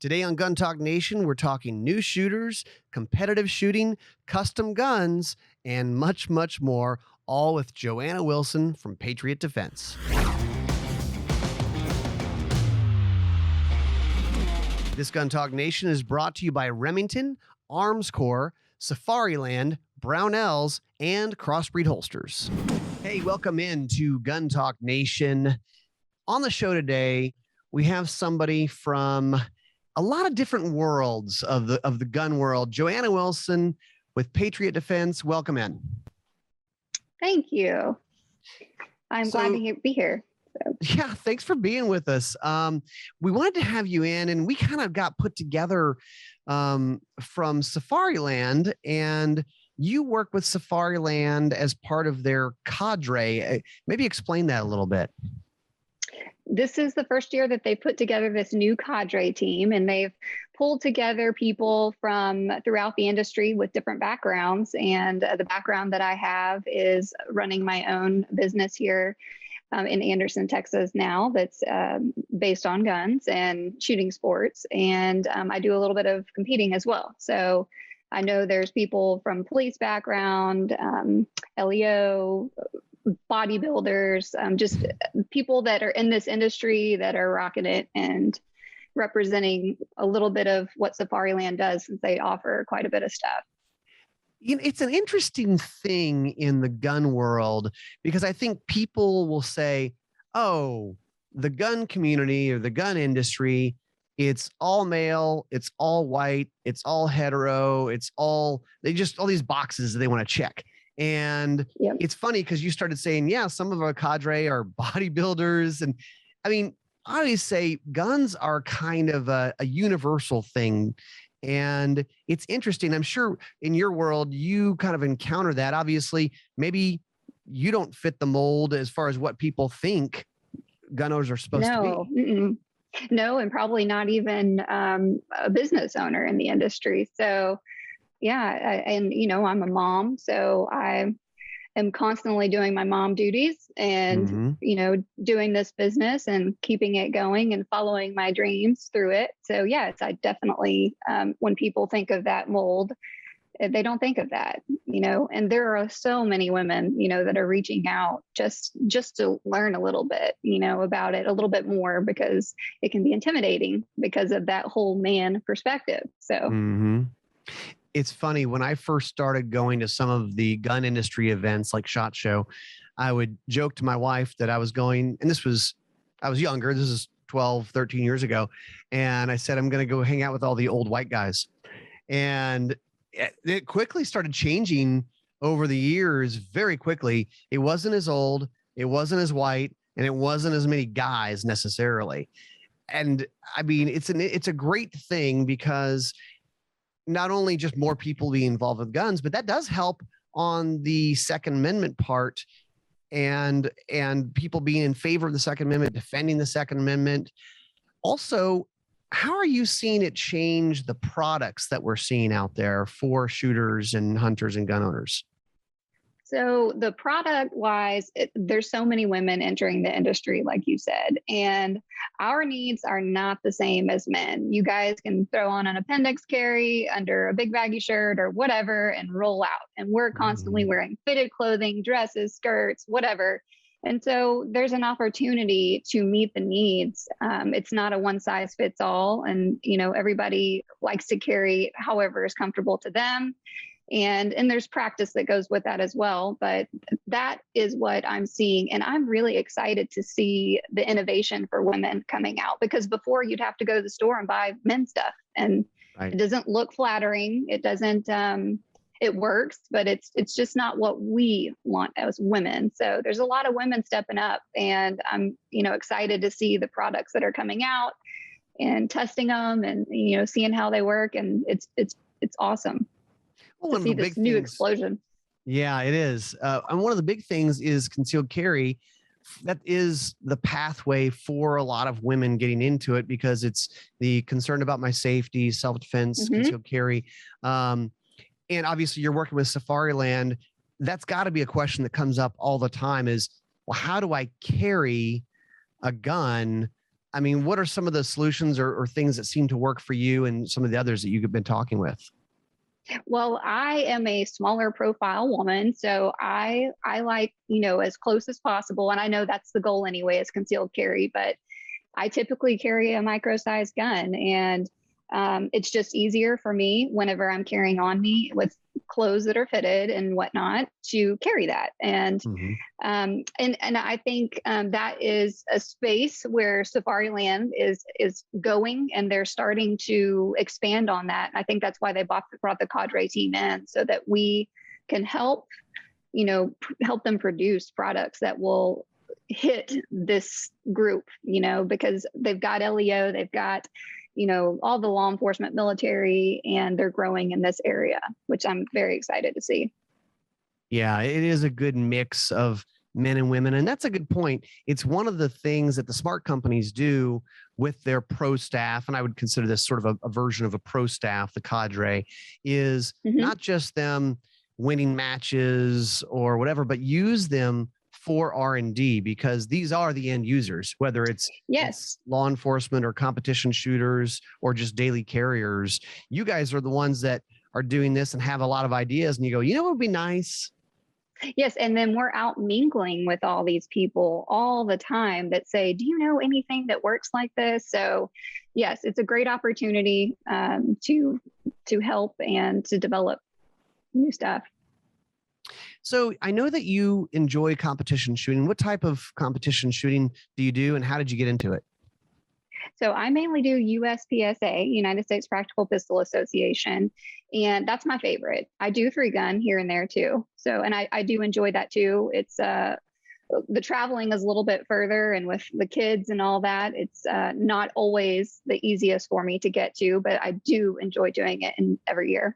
Today on Gun Talk Nation, we're talking new shooters, competitive shooting, custom guns, and much, much more, all with JoAnna Wilson from Patriot Defense. This Gun Talk Nation is brought to you by Remington, Armscor, Safariland, Brownells, and CrossBreed Holsters. Hey, welcome in to Gun Talk Nation. On the show today, we have somebody from a lot of different worlds of the gun world. JoAnna Wilson with Patriot Defense. Welcome in. Thank you. I'm glad to be here. So. Yeah, thanks for being with us. We wanted to have you in, and we kind of got put together from Safariland, and you work with Safariland as part of their CADRE. Maybe explain that a little bit. This is the first year that they put together this new CADRE team, and they've pulled together people from throughout the industry with different backgrounds. And the background that I have is running my own business here in Anderson, Texas now that's based on guns and shooting sports. And I do a little bit of competing as well. So I know there's people from police background, LEO, bodybuilders, just people that are in this industry that are rocking it and representing a little bit of what Safariland does, since they offer quite a bit of stuff. It's an interesting thing in the gun world, because I think people will say, oh, the gun community or the gun industry, it's all male, it's all white, it's all hetero, it's all these boxes that they want to check. And yep. It's funny because you started saying, yeah, some of our cadre are bodybuilders. And I mean, I always say guns are kind of a universal thing. And it's interesting. I'm sure in your world, you kind of encounter that. Obviously, maybe you don't fit the mold as far as what people think gun owners are supposed to be. Mm-mm. No, and probably not even a business owner in the industry. So yeah, and I'm a mom, so I am constantly doing my mom duties and, doing this business and keeping it going and following my dreams through it. So yeah, I definitely, when people think of that mold, they don't think of that, and there are so many women, that are reaching out just to learn a little bit, about it a little bit more, because it can be intimidating because of that whole man perspective. So. It's funny, when I first started going to some of the gun industry events like SHOT Show, I would joke to my wife that I was going, and I was younger, this is 12, 13 years ago. And I said, I'm going to go hang out with all the old white guys. And it quickly started changing over the years, very quickly. It wasn't as old, it wasn't as white, and it wasn't as many guys necessarily. And I mean, it's a great thing, because not only just more people being involved with guns, but that does help on the Second Amendment part, and people being in favor of the Second Amendment, defending the Second Amendment. Also, how are you seeing it change the products that we're seeing out there for shooters and hunters and gun owners? So the product wise, there's so many women entering the industry, like you said, and our needs are not the same as men. You guys can throw on an appendix carry under a big baggy shirt or whatever and roll out. And we're constantly wearing fitted clothing, dresses, skirts, whatever. And so there's an opportunity to meet the needs. It's not a one size fits all. And, everybody likes to carry however is comfortable to them. And there's practice that goes with that as well. But that is what I'm seeing. And I'm really excited to see the innovation for women coming out, because before you'd have to go to the store and buy men's stuff, and It doesn't look flattering. It doesn't, it works, but it's just not what we want as women. So there's a lot of women stepping up, and I'm, excited to see the products that are coming out and testing them and, seeing how they work. And it's awesome. To see this new explosion. Yeah, it is. And one of the big things is concealed carry. That is the pathway for a lot of women getting into it, because it's the concern about my safety, self-defense, concealed carry. And obviously you're working with Safariland. That's got to be a question that comes up all the time is, well, how do I carry a gun I mean, what are some of the solutions or things that seem to work for you and some of the others that you've been talking with? Well, I am a smaller profile woman, so I like, as close as possible. And I know that's the goal anyway, is concealed carry, but I typically carry a micro-sized gun, and it's just easier for me whenever I'm carrying on me with clothes that are fitted and whatnot to carry that. And I think that is a space where Safariland is going, and they're starting to expand on that. I think that's why they brought the CADRE team in, so that we can help them produce products that will hit this group, because they've got LEO, they've got all the law enforcement, military, and they're growing in this area, which I'm very excited to see. Yeah, it is a good mix of men and women. And that's a good point. It's one of the things that the smart companies do with their pro staff. And I would consider this sort of a version of a pro staff, the cadre, is not just them winning matches or whatever, but use them for R&D, because these are the end users, whether it's law enforcement or competition shooters or just daily carriers. You guys are the ones that are doing this and have a lot of ideas, and you go, what would be nice? Yes. And then we're out mingling with all these people all the time that say, do you know anything that works like this? So yes, it's a great opportunity to help and to develop new stuff. So I know that you enjoy competition shooting. What type of competition shooting do you do, and how did you get into it? So I mainly do USPSA, United States Practical Pistol Association, and that's my favorite. I do 3-gun here and there too. So, and I do enjoy that too. It's the traveling is a little bit further, and with the kids and all that, it's not always the easiest for me to get to, but I do enjoy doing it every year.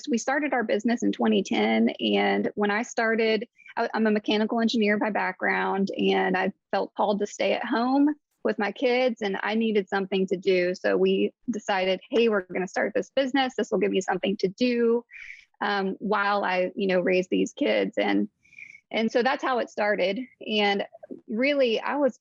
We started our business in 2010, and when I started, I'm a mechanical engineer by background, and I felt called to stay at home with my kids, and I needed something to do. So we decided, hey, we're going to start this business. This will give me something to do while I, raise these kids. And so that's how it started. And really, I was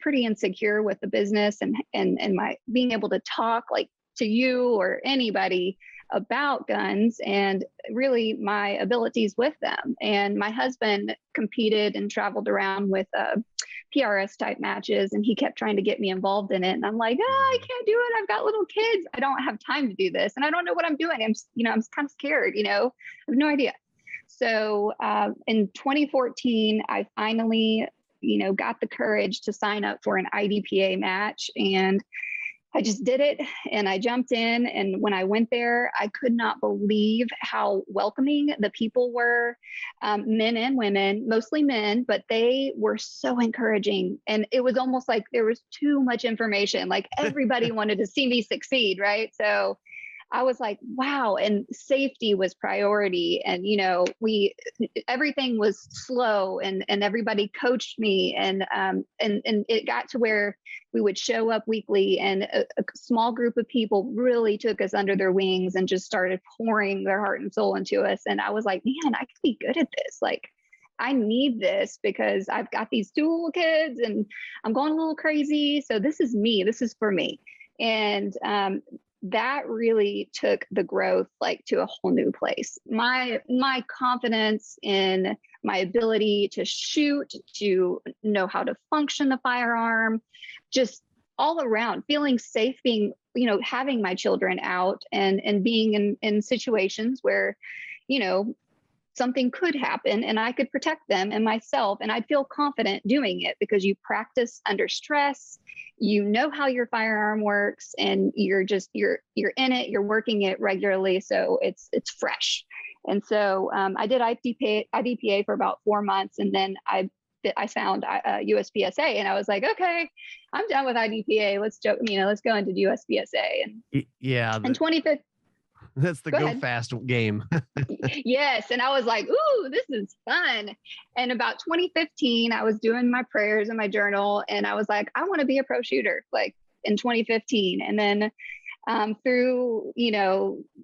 pretty insecure with the business and my being able to talk like to you or anybody about guns, and really my abilities with them. And my husband competed and traveled around with PRS type matches, and he kept trying to get me involved in it. And I'm like, I can't do it. I've got little kids. I don't have time to do this, and I don't know what I'm doing. I'm kind of scared. I have no idea. So in 2014, I finally, got the courage to sign up for an IDPA match, and I just did it, and I jumped in. And when I went there, I could not believe how welcoming the people were, men and women, mostly men, but they were so encouraging. And it was almost like there was too much information. Like everybody wanted to see me succeed, right? So I was like, wow. And safety was priority. And, everything was slow, and everybody coached me. And it got to where we would show up weekly, and a small group of people really took us under their wings and just started pouring their heart and soul into us. And I was like, man, I could be good at this. Like, I need this because I've got these 2 little kids and I'm going a little crazy. So this is me. This is for me. And, that really took the growth to a whole new place. My confidence in my ability to shoot, to know how to function the firearm, just all around feeling safe, being, having my children out and being in situations where, something could happen and I could protect them and myself, and I'd feel confident doing it because you practice under stress. How your firearm works, and you're in it, you're working it regularly. So it's fresh. And so I did IDPA for about 4 months, and then I found USPSA, and I was like, okay, I'm done with IDPA. Let's go into USPSA. And yeah, in 2015. That's the go fast game. Yes. And I was like, ooh, this is fun. And about 2015, I was doing my prayers in my journal, and I was like, I want to be a pro shooter, in 2015. And then through,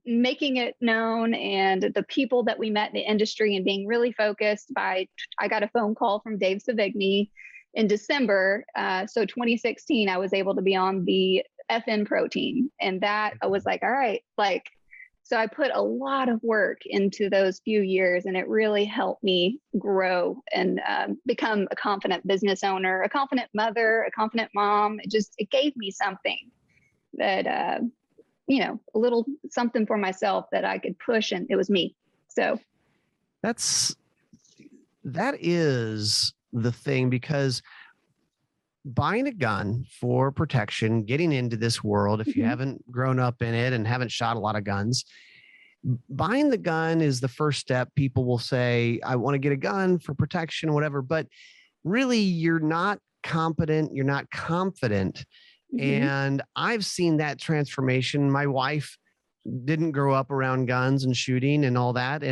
making it known and the people that we met in the industry and being really focused I got a phone call from Dave Savigny, in December, so 2016, I was able to be on the FN Pro team. And that I was like, all right, like, so I put a lot of work into those few years, and it really helped me grow and become a confident business owner, a confident mother, a confident mom. It gave me something that, you know, a little something for myself that I could push, and it was me. So that is the thing, because buying a gun for protection, getting into this world, if you haven't grown up in it and haven't shot a lot of guns, buying the gun is the first step. People will say, I want to get a gun for protection, whatever, but really you're not competent, you're not confident. And I've seen that transformation. My wife didn't grow up around guns and shooting and all that.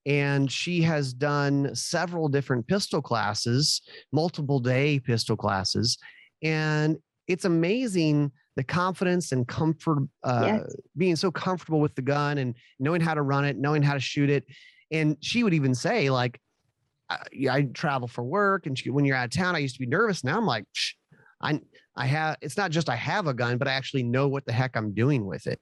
And she has done several different pistol classes, multiple day pistol classes. And it's amazing the confidence and comfort, being so comfortable with the gun and knowing how to run it, knowing how to shoot it. And she would even say, like, I travel for work, and when you're out of town, I used to be nervous. Now I'm like, it's not just I have a gun, but I actually know what the heck I'm doing with it.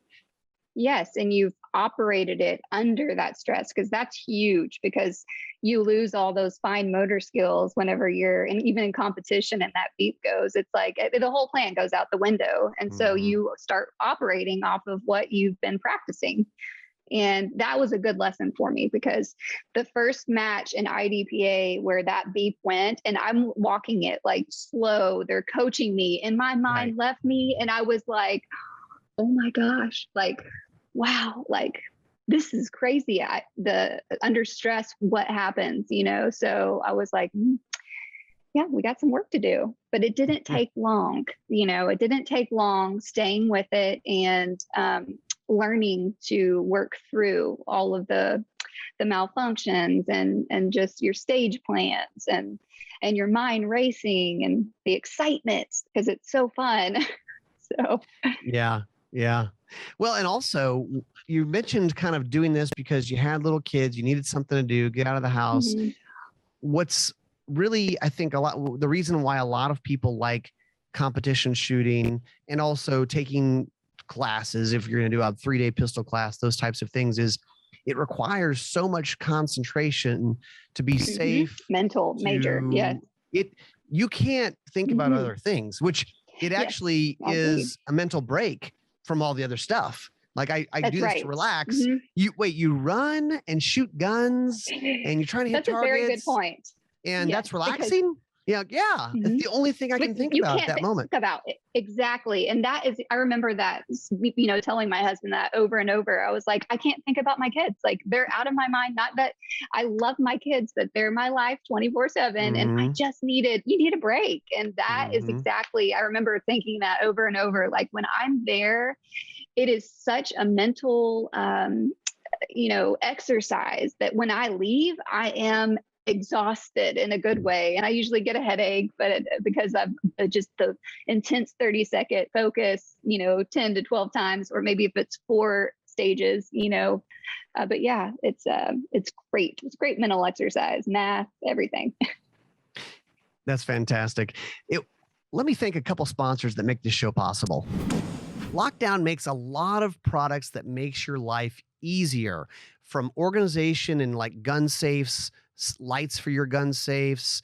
Yes. And you've operated it under that stress, because that's huge, because you lose all those fine motor skills whenever you're even in competition and that beep goes. It's like the whole plan goes out the window. And so you start operating off of what you've been practicing. And that was a good lesson for me, because the first match in IDPA where that beep went, and I'm walking it like slow, they're coaching me, and my mind left me. And I was like, oh my gosh, like, wow, like, this is crazy. The under stress, what happens, you know? So I was like, yeah, we got some work to do, but it didn't take long, you know, it didn't take long staying with it and learning to work through all of the malfunctions and just your stage plans and your mind racing and the excitement, because it's so fun. So yeah. Well, and also you mentioned kind of doing this because you had little kids, you needed something to do, get out of the house. What's really, I think the reason why a lot of people like competition shooting and also taking classes, if you're going to do a 3-day pistol class, those types of things, is it requires so much concentration to be safe. Mental, major. Yeah. You can't think about other things, which it actually is a mental break from all the other stuff. Like I do this to relax. You run and shoot guns and you're trying to hit targets. That's a very good point. And that's relaxing. Yeah. It's the only thing I can think about at that moment. About it. Exactly. And that is, I remember that, you know, telling my husband that over and over. I was like, I can't think about my kids. Like, they're out of my mind. Not that I love my kids, but they're my life 24/7. And I just you need a break. And that is exactly, I remember thinking that over and over. Like, when I'm there, it is such a mental, you know, exercise that when I leave, I am exhausted in a good way. And I usually get a headache, but because I've just the intense 30-second focus, you know, 10 to 12 times, or maybe if it's 4 stages, you know, but yeah, it's great. It's great mental exercise, math, everything. That's fantastic. Let me thank a couple sponsors that make this show possible. Lockdown makes a lot of products that makes your life easier, from organization and like gun safes, lights for your gun safes,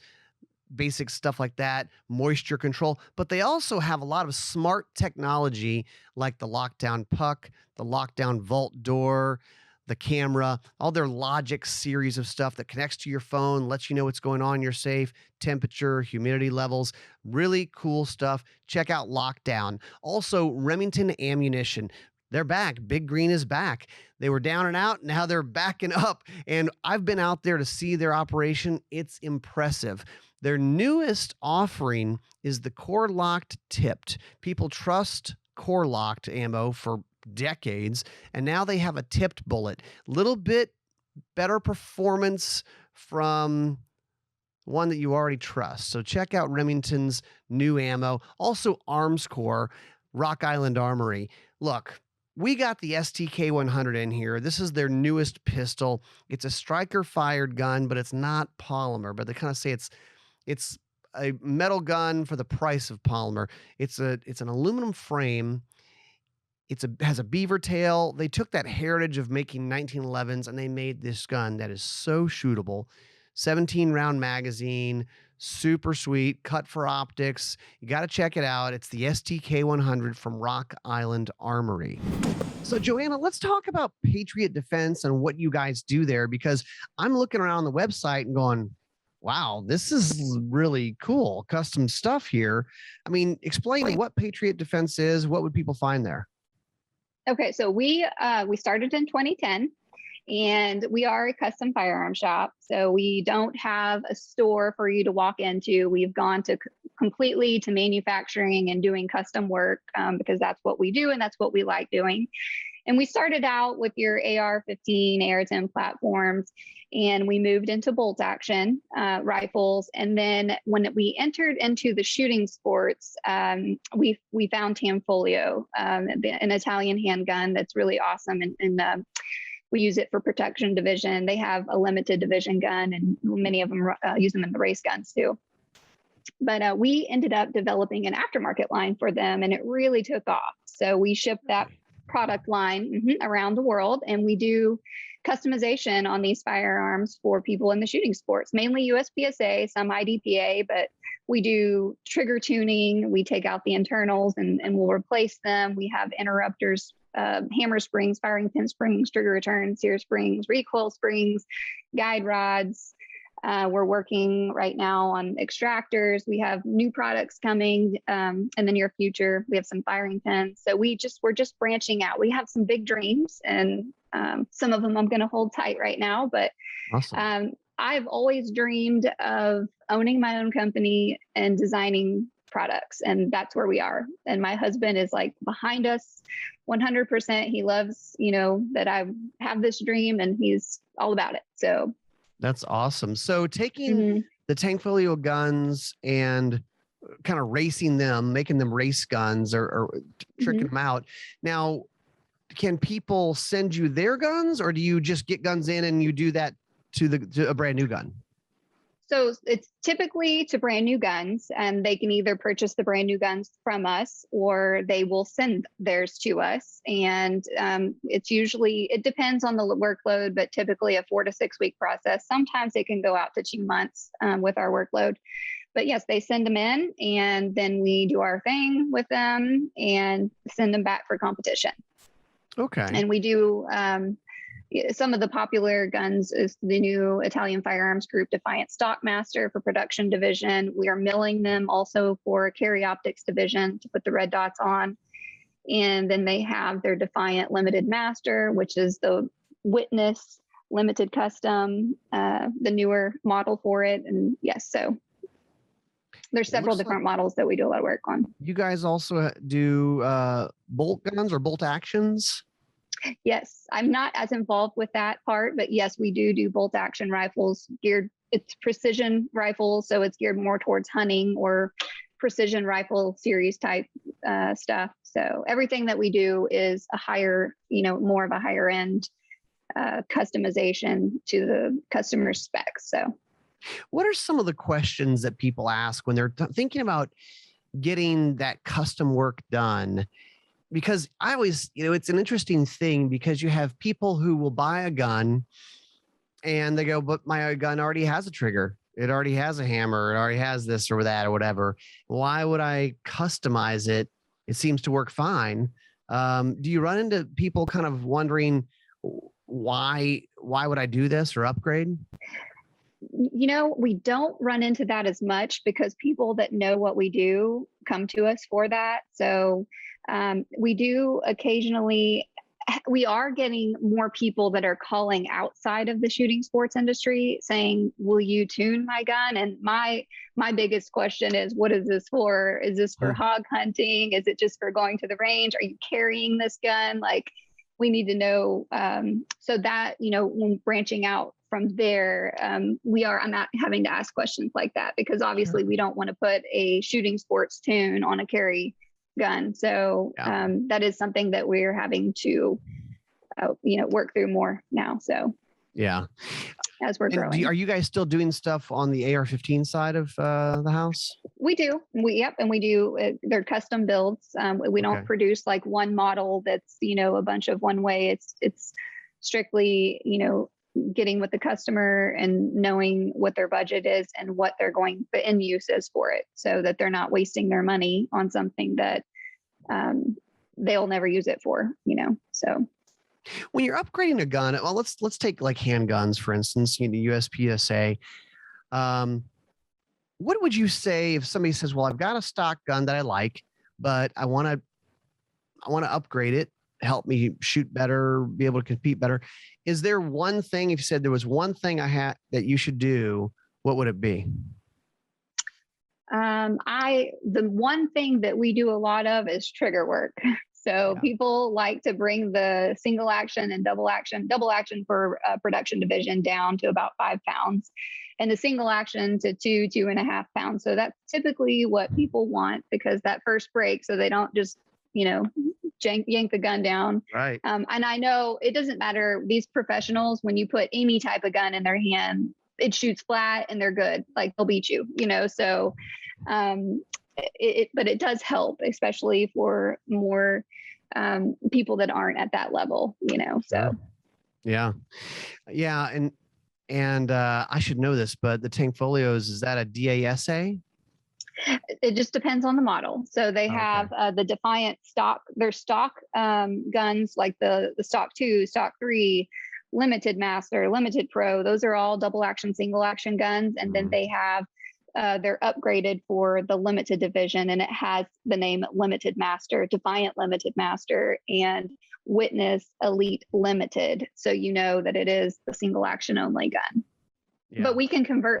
basic stuff like that, moisture control. But they also have a lot of smart technology like the lockdown puck, the lockdown vault door, the camera, all their Logic series of stuff that connects to your phone, lets you know what's going on in your safe, temperature, humidity levels, really cool stuff. Check out Lockdown. Also, Remington Ammunition. They're back. Big Green is back. They were down and out. Now they're backing up. And I've been out there to see their operation. It's impressive. Their newest offering is the Core Locked Tipped. People trust Core Locked ammo for decades, and now they have a tipped bullet. Little bit better performance from one that you already trust. So check out Remington's new ammo. Also Armscor, Rock Island Armory. Look, we got the STK 100 in here. This is their newest pistol. It's a striker fired gun, but it's not polymer, but they kind of say it's a metal gun for the price of polymer. It's an aluminum frame. Has a beaver tail. They took that heritage of making 1911s and they made this gun that is so shootable. 17 round magazine, super sweet, cut for optics. You got to check it out. It's the STK 100 from Rock Island Armory. So JoAnna, let's talk about Patriot Defense and what you guys do there, because I'm looking around the website and going, wow, this is really cool. Custom stuff here. I mean, explain what Patriot Defense is. What would people find there? Okay, so we started in 2010, and we are a custom firearm shop. So we don't have a store for you to walk into. We've gone to completely to manufacturing and doing custom work because that's what we do and that's what we like doing. And we started out with your AR-15, AR-10 platforms, and we moved into bolt action rifles. And then when we entered into the shooting sports, we found Tanfoglio, an Italian handgun that's really awesome. And we use it for protection division. They have a limited division gun, and many of them use them in the race guns too. But we ended up developing an aftermarket line for them, and it really took off. So we ship that product line around the world, and we do customization on these firearms for people in the shooting sports, mainly USPSA, some IDPA, but we do trigger tuning. We take out the internals and we'll replace them. We have interrupters, hammer springs, firing pin springs, trigger return, sear springs, recoil springs, guide rods. We're working right now on extractors. We have new products coming in the near future. We have some firing pins. So we're just branching out. We have some big dreams, and some of them I'm going to hold tight right now. But awesome. I've always dreamed of owning my own company and designing products, and that's where we are. And my husband is like behind us 100%. He loves, that I have this dream, and he's all about it. So that's awesome. So taking the Tanfoglio guns and kind of racing them, making them race guns or tricking them out. Now, can people send you their guns, or do you just get guns in and you do that to a brand new gun? So it's typically to brand new guns, and they can either purchase the brand new guns from us or they will send theirs to us. And it depends on the workload, but typically a 4 to 6 week process. Sometimes it can go out to 2 months with our workload. But yes, they send them in, and then we do our thing with them and send them back for competition. Okay. And we do some of the popular guns is the new Italian Firearms Group Defiant Stockmaster for production division. We are milling them also for carry optics division to put the red dots on. And then they have their Defiant Limited Master, which is the Witness Limited Custom, the newer model for it. And yes, so there's several different models that we do a lot of work on. You guys also do bolt guns or bolt actions? Yes, I'm not as involved with that part, but yes, we do bolt action rifles geared. It's precision rifles, so it's geared more towards hunting or precision rifle series type stuff. So everything that we do is a higher, more of a higher end customization to the customer's specs. So what are some of the questions that people ask when they're thinking about getting that custom work done? Because I always, it's an interesting thing because you have people who will buy a gun and they go, but my gun already has a trigger. It already has a hammer. It already has this or that or whatever. Why would I customize it? It seems to work fine. Do you run into people kind of wondering why would I do this or upgrade? We don't run into that as much because people that know what we do come to us for that. So we do occasionally, we are getting more people that are calling outside of the shooting sports industry saying, will you tune my gun? And my biggest question is, what is this for? Is this for hog hunting? Is it just for going to the range? Are you carrying this gun? Like, we need to know. So that, when branching out from there, I'm not having to ask questions like that because obviously we don't want to put a shooting sports tune on a carry gun. So that is something that we're having to, work through more now. So Yeah. as we're growing. Are you guys still doing stuff on the AR-15 side of the house? We do. And we do. They're custom builds. We don't produce like one model that's, a bunch of one way. It's strictly, getting with the customer and knowing what their budget is and what the end use is for it, so that they're not wasting their money on something that they'll never use it for, so. When you're upgrading a gun, well, let's take like handguns, for instance, USPSA. What would you say if somebody says, well, I've got a stock gun that I like, but I want to upgrade it, help me shoot better, be able to compete better. Is there one thing, if you said there was one thing that you should do, what would it be? The one thing that we do a lot of is trigger work. So people like to bring the single action and double action for production division down to about 5 pounds, and the single action to 2.5 pounds. So that's typically what people want, because that first break, so they don't just, yank the gun down. Right. And I know it doesn't matter. These professionals, when you put any type of gun in their hand, it shoots flat and they're good. Like, they'll beat you, so, but it does help, especially for more people that aren't at that level, so. Yeah. And I should know this, but the Tank Folios, is that a DASA? It just depends on the model. So they have the Defiant stock, their stock guns, like the stock 2, stock 3, limited master, limited pro. Those are all double action, single action guns. And then they have, they're upgraded for the limited division, and it has the name Limited Master, Defiant Limited Master, and Witness Elite Limited. So that it is the single action only gun. Yeah. But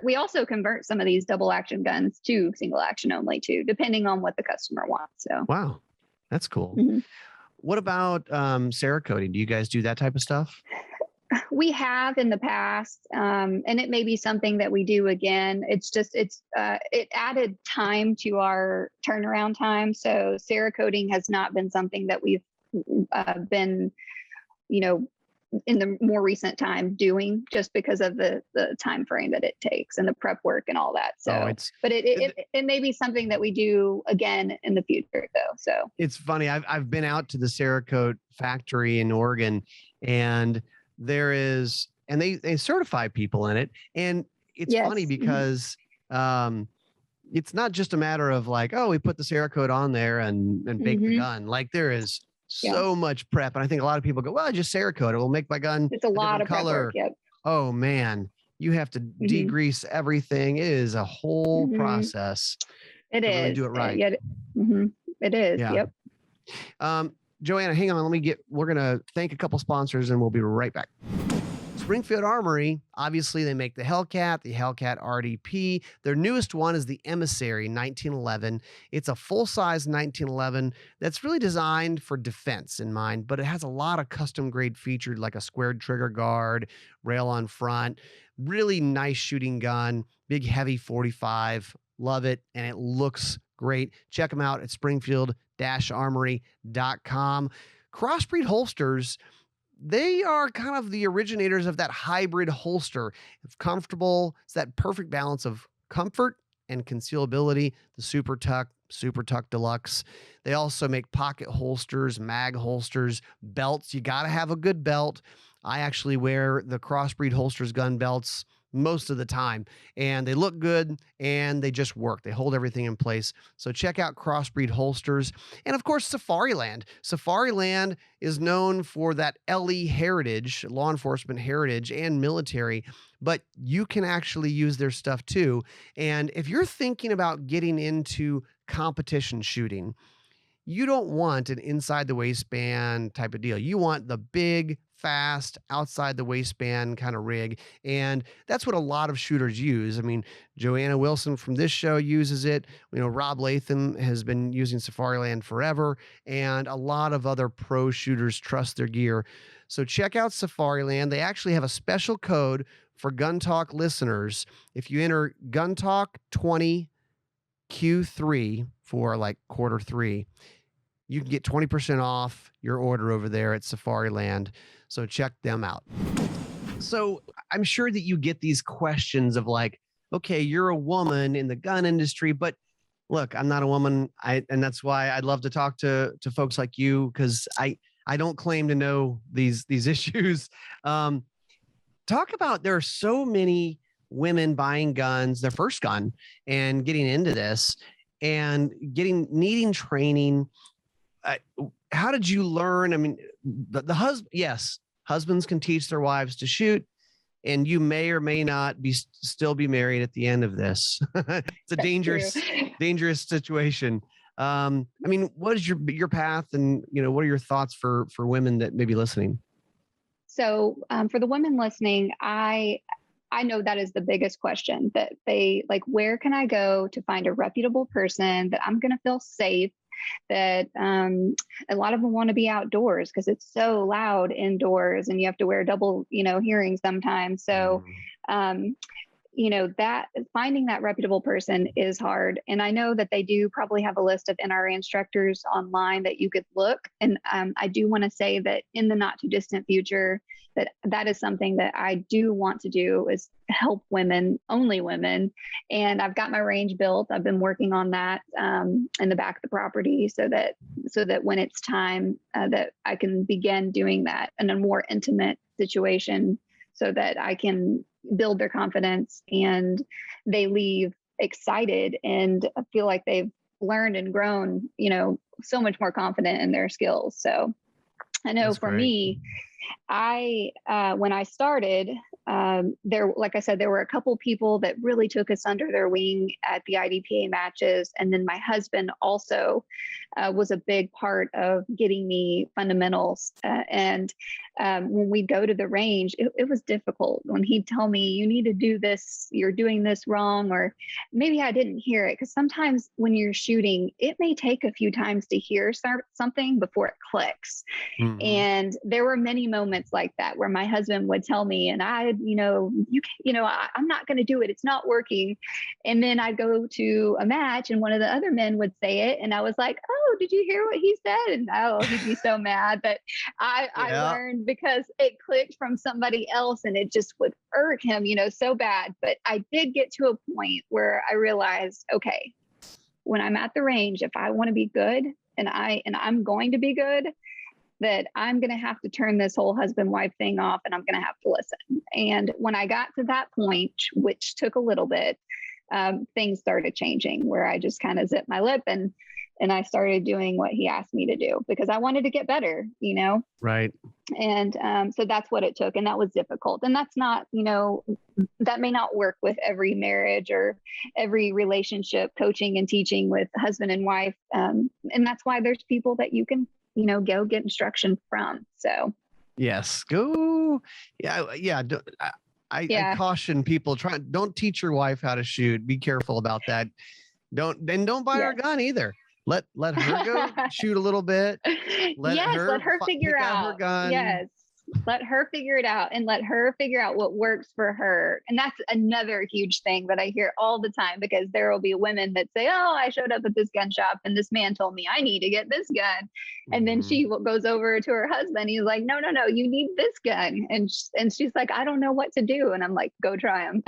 we also convert some of these double action guns to single action only too, depending on what the customer wants. So. Wow, that's cool. Mm-hmm. What about Cerakoting? Do you guys do that type of stuff? We have in the past, and it may be something that we do again. It's just, it added time to our turnaround time. So Cerakoting has not been something that we've been, in the more recent time doing, just because of the time frame that it takes and the prep work and all that. So, but it may be something that we do again in the future though. So it's funny. I've been out to the Cerakote factory in Oregon, and they certify people in it. And it's funny because it's not just a matter of like, oh, we put the Cerakote on there and bake the gun. Like, there is so much prep. And I think a lot of people go, well, just Cerakote, it will make my gun it's a lot of color. Prep work, Oh man, you have to degrease everything. It is a whole process. It is. Really do it right. It is. Yeah. Yep. JoAnna, hang on. We're going to thank a couple sponsors and we'll be right back. Springfield Armory, obviously they make the Hellcat, the Hellcat RDP. Their newest one is the Emissary 1911. It's a full-size 1911 that's really designed for defense in mind, but it has a lot of custom grade features like a squared trigger guard, rail on front, really nice shooting gun, big heavy 45. Love it, and it looks great. Check them out at springfield-armory.com. CrossBreed Holsters, they are kind of the originators of that hybrid holster. It's comfortable. It's that perfect balance of comfort and concealability. The Super Tuck Deluxe. They also make pocket holsters, mag holsters, belts. You got to have a good belt. I actually wear the CrossBreed Holsters gun belts most of the time, and they look good and they just work. They hold everything in place. So check out CrossBreed Holsters. And of course, Safariland. Safariland is known for that LE heritage, law enforcement heritage, and military, but you can actually use their stuff too. And if you're thinking about getting into competition shooting, you don't want an inside the waistband type of deal. You want the big, fast, outside the waistband kind of rig. And that's what a lot of shooters use. I mean, JoAnna Wilson from this show uses it. Rob Latham has been using Safariland forever, and a lot of other pro shooters trust their gear. So check out Safariland. They actually have a special code for Gun Talk listeners. If you enter Gun Talk 20 Q3 for like Q3, you can get 20% off your order over there at Safariland. So check them out. So I'm sure that you get these questions of like, okay, you're a woman in the gun industry, but look, I'm not a woman. And that's why I'd love to talk to folks like you, because I don't claim to know these issues. Um, Talk about, there are so many women buying guns, their first gun, and getting into this and needing training. Uh, how did you learn? I mean, the husband, yes, husbands can teach their wives to shoot, and you may or may not still be married at the end of this. It's a dangerous situation. I mean, what is your path, and what are your thoughts for women that may be listening? So for the women listening, I know that is the biggest question, that they like, where can I go to find a reputable person that I'm going to feel safe? That a lot of them want to be outdoors because it's so loud indoors, and you have to wear double, hearing sometimes. So, that finding that reputable person is hard. And I know that they do probably have a list of NRA instructors online that you could look. And I do want to say that in the not too distant future, that is something that I do want to do, is help women, only women. And I've got my range built. I've been working on that in the back of the property so that when it's time that I can begin doing that in a more intimate situation, so that I can build their confidence and they leave excited and feel like they've learned and grown, so much more confident in their skills. So I know for me, when I started, like I said, there were a couple people that really took us under their wing at the IDPA matches. And then my husband also was a big part of getting me fundamentals. And when we go to the range, it was difficult when he'd tell me, you need to do this, you're doing this wrong, or maybe I didn't hear it. Because sometimes when you're shooting, it may take a few times to hear something before it clicks. Mm-hmm. And there were many moments like that where my husband would tell me, and I'm not going to do it. It's not working. And then I'd go to a match and one of the other men would say it. And I was like, oh, did you hear what he said? And he'd be so mad. But I learned because it clicked from somebody else, and it just would irk him, so bad. But I did get to a point where I realized, okay, when I'm at the range, if I want to be good, and I'm going to be good, that I'm going to have to turn this whole husband-wife thing off, and I'm going to have to listen. And when I got to that point, which took a little bit, things started changing, where I just kind of zipped my lip and I started doing what he asked me to do, because I wanted to get better, Right. And so that's what it took. And that was difficult. And that's not, that may not work with every marriage or every relationship, coaching and teaching with husband and wife. And that's why there's people that you can, go get instruction from. So. Yes. Go. Yeah. Yeah. I caution people, don't teach your wife how to shoot. Be careful about that. Don't buy her a gun either. Let her go shoot a little bit. Let her figure out her gun. Yes. Let her figure it out, and let her figure out what works for her. And that's another huge thing that I hear all the time, because there will be women that say, oh, I showed up at this gun shop and this man told me I need to get this gun. And then she goes over to her husband. He's like, no, you need this gun. And she's like, I don't know what to do. And I'm like, go try them.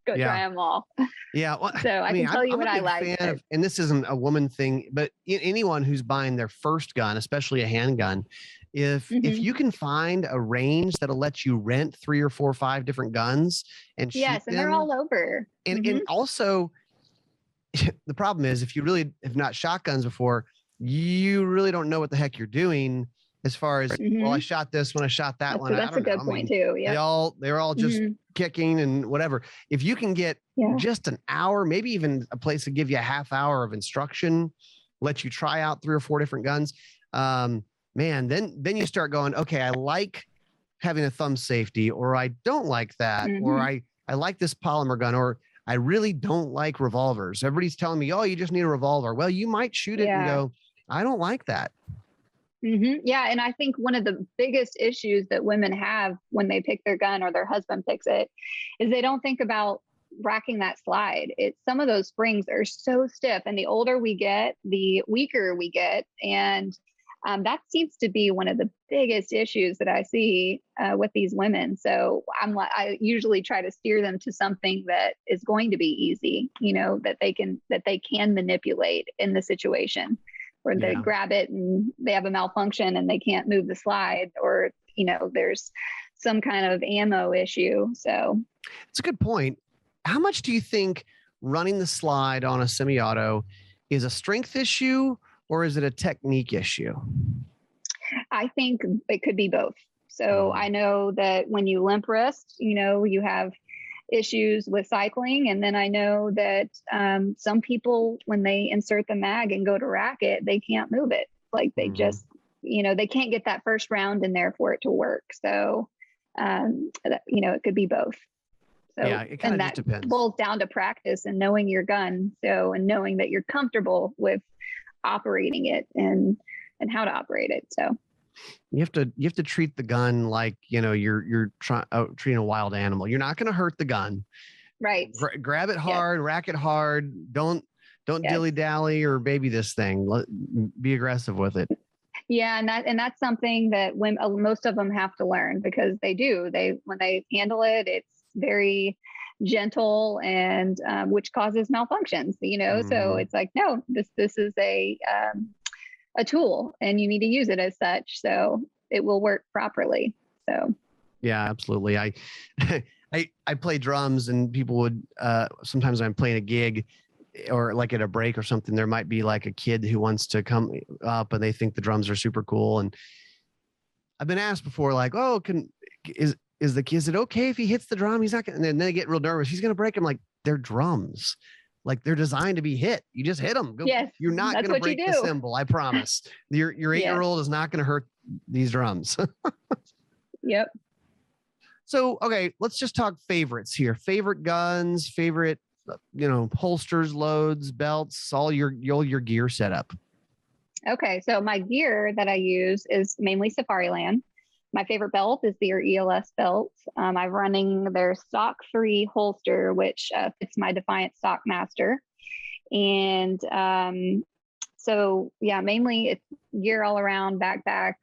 Try them all. Yeah. Well, so I can tell you what I like. And this isn't a woman thing, but anyone who's buying their first gun, especially a handgun, if you can find a range that'll let you rent 3 or 4 or 5 different guns and shoot them, they're all over. And also, the problem is, if you really have not shot guns before, you really don't know what the heck you're doing. As far as, well, I shot this one, I shot that one. That's a good point too. Yeah, they're all just kicking and whatever. If you can get just an hour, maybe even a place to give you a half hour of instruction, let you try out 3 or 4 different guns. Man, then you start going, okay, I like having a thumb safety, or I don't like that, or I like this polymer gun, or I really don't like revolvers. Everybody's telling me, oh, you just need a revolver. Well, you might shoot it and go, I don't like that. Yeah. And I think one of the biggest issues that women have when they pick their gun, or their husband picks it, is they don't think about racking that slide. Some of those springs are so stiff, and the older we get, the weaker we get. And That seems to be one of the biggest issues that I see with these women. So I usually try to steer them to something that is going to be easy, that they can manipulate in the situation, where they grab it and they have a malfunction and they can't move the slide, or there's some kind of ammo issue. So it's a good point. How much do you think running the slide on a semi-auto is a strength issue, or is it a technique issue? I think it could be both. So I know that when you limp wrist, you have issues with cycling. And then I know that some people, when they insert the mag and go to rack it, they can't move it. Like they just, they can't get that first round in there for it to work. So, it could be both. So, yeah, it kind of just depends. Boils down to practice and knowing your gun. So, and knowing that you're comfortable with operating it and how to operate it. So you have to treat the gun like, you're treating a wild animal. You're not going to hurt the gun. Right. Grab it hard, rack it hard. Don't dilly dally or baby this thing. Be aggressive with it. Yeah. And that's something that when most of them have to learn, because when they handle it, it's very gentle, and which causes malfunctions, so it's like, no, this is a tool and you need to use it as such, so it will work properly. So yeah, absolutely. I play drums, and people would sometimes when I'm playing a gig or like at a break or something, there might be like a kid who wants to come up and they think the drums are super cool, and I've been asked before, like, oh, is it okay if he hits the drum? He's not gonna, and then they get real nervous. He's going to break them. Like, they're drums. Like, they're designed to be hit. You just hit them. Yes, you're not going to break the cymbal. I promise. Your 8-year-old is not going to hurt these drums. Yep. So, okay, let's just talk favorites here. Favorite guns, favorite, holsters, loads, belts, all your gear setup. Okay. So my gear that I use is mainly Safariland. My favorite belt is their ELS belt. I'm running their stock 3 holster, which fits my Defiant Stockmaster. And so, yeah, mainly it's gear all around, backpack,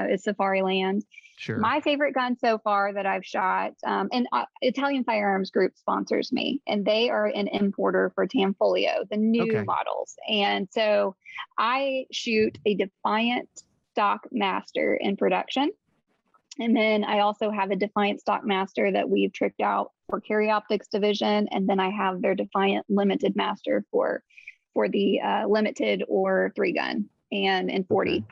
is Safariland. Sure. My favorite gun so far that I've shot, and Italian Firearms Group sponsors me, and they are an importer for Tanfoglio, the new models. And so I shoot a Defiant Stockmaster in production. And then I also have a Defiant Stockmaster that we've tricked out for Carry Optics division. And then I have their Defiant Limited Master for the limited or 3-gun and 40. Okay.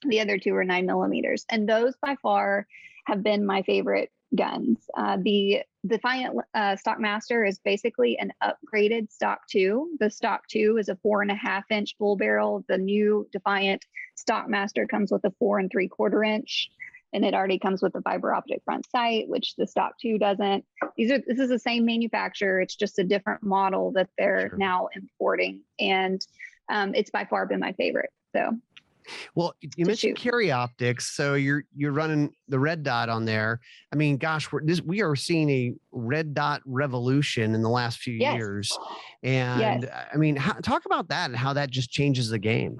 The other 2 are 9mm. And those by far have been my favorite guns. The Defiant Stockmaster is basically an upgraded Stock 2. The Stock 2 is a 4.5-inch full barrel. The new Defiant Stockmaster comes with a 4 3/4 inch. And it already comes with a fiber optic front sight, which the Stock 2 doesn't. This is the same manufacturer. It's just a different model that they're now importing. And it's by far been my favorite. So, well, you mentioned Carry Optics. So you're running the red dot on there. I mean, gosh, we are seeing a red dot revolution in the last few years. And I mean, talk about that and how that just changes the game.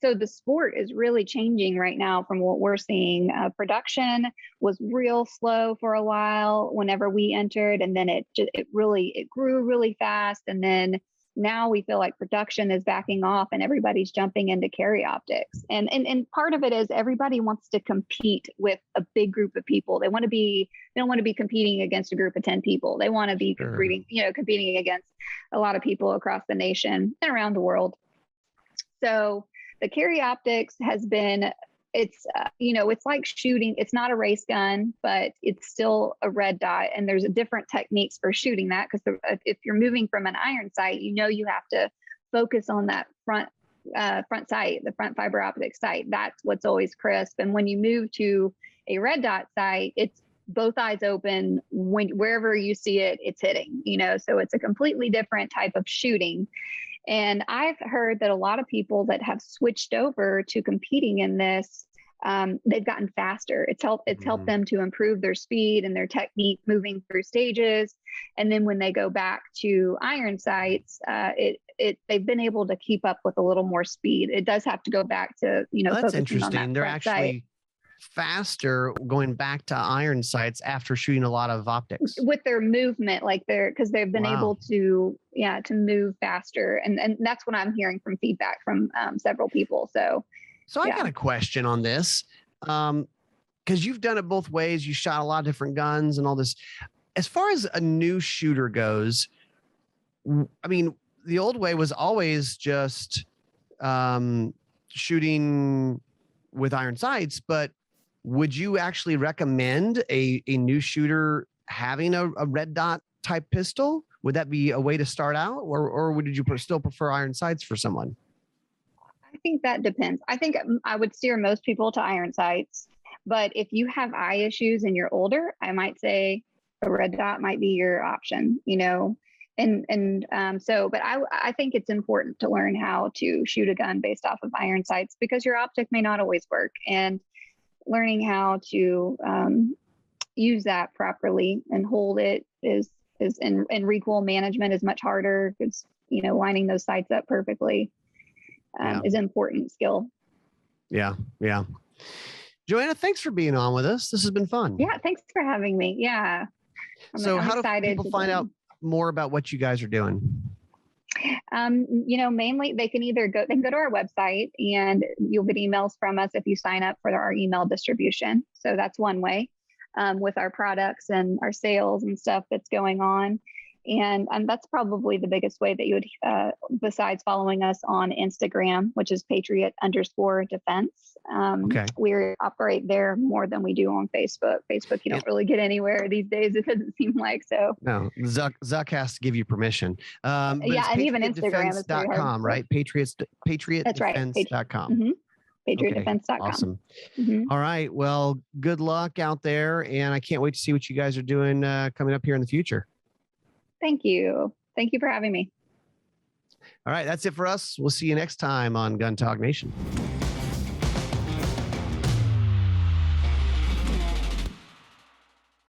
So the sport is really changing right now from what we're seeing. Production was real slow for a while whenever we entered, and then it grew really fast. And then now we feel like production is backing off and everybody's jumping into Carry Optics. And part of it is everybody wants to compete with a big group of people. They don't want to be competing against a group of 10 people. They want to be competing against a lot of people across the nation and around the world. So the Carry Optics has been, it's like shooting. It's not a race gun, but it's still a red dot. And there's different techniques for shooting that, because if you're moving from an iron sight, you have to focus on that front sight, the front fiber optic sight. That's what's always crisp. And when you move to a red dot sight, it's both eyes open. Wherever you see it, it's hitting. So it's a completely different type of shooting. And I've heard that a lot of people that have switched over to competing in this they've gotten faster. It's helped them to improve their speed and their technique moving through stages. And then when they go back to iron sights, they've been able to keep up with a little more speed. It does have to go back to, That's interesting. They're actually sight. Faster going back to iron sights after shooting a lot of optics with their movement, because they've been able to move faster. And that's what I'm hearing from feedback from several people. So I got a question on this. Because you've done it both ways. You shot a lot of different guns and all this. As far as a new shooter goes, I mean, the old way was always just shooting with iron sights, but would you actually recommend a new shooter having a red dot type pistol? Would that be a way to start out, or would you still prefer iron sights for someone? I think that depends. I think I would steer most people to iron sights, but if you have eye issues and you're older, I might say a red dot might be your option, but I think it's important to learn how to shoot a gun based off of iron sights, because your optic may not always work, and learning how to use that properly and hold it and recoil management is much harder. It's, lining those sights up perfectly is an important skill. Yeah. JoAnna, thanks for being on with us. This has been fun. Yeah. Thanks for having me. Yeah. I'm how do people find out more about what you guys are doing? Mainly they can go to our website, and you'll get emails from us if you sign up for our email distribution. So that's one way with our products and our sales and stuff that's going on. And that's probably the biggest way that you would, besides following us on Instagram, which is Patriot_Defense. Okay. We operate there more than we do on Facebook. Facebook, you don't really get anywhere these days. It doesn't seem like so. No, Zuck has to give you permission. And even Instagram is patriotdefense.com, right? Patriotdefense.com. That's right. PatriotDefense.com. Awesome. All right. Well, good luck out there. And I can't wait to see what you guys are doing coming up here in the future. Thank you. Thank you for having me. All right. That's it for us. We'll see you next time on Gun Talk Nation.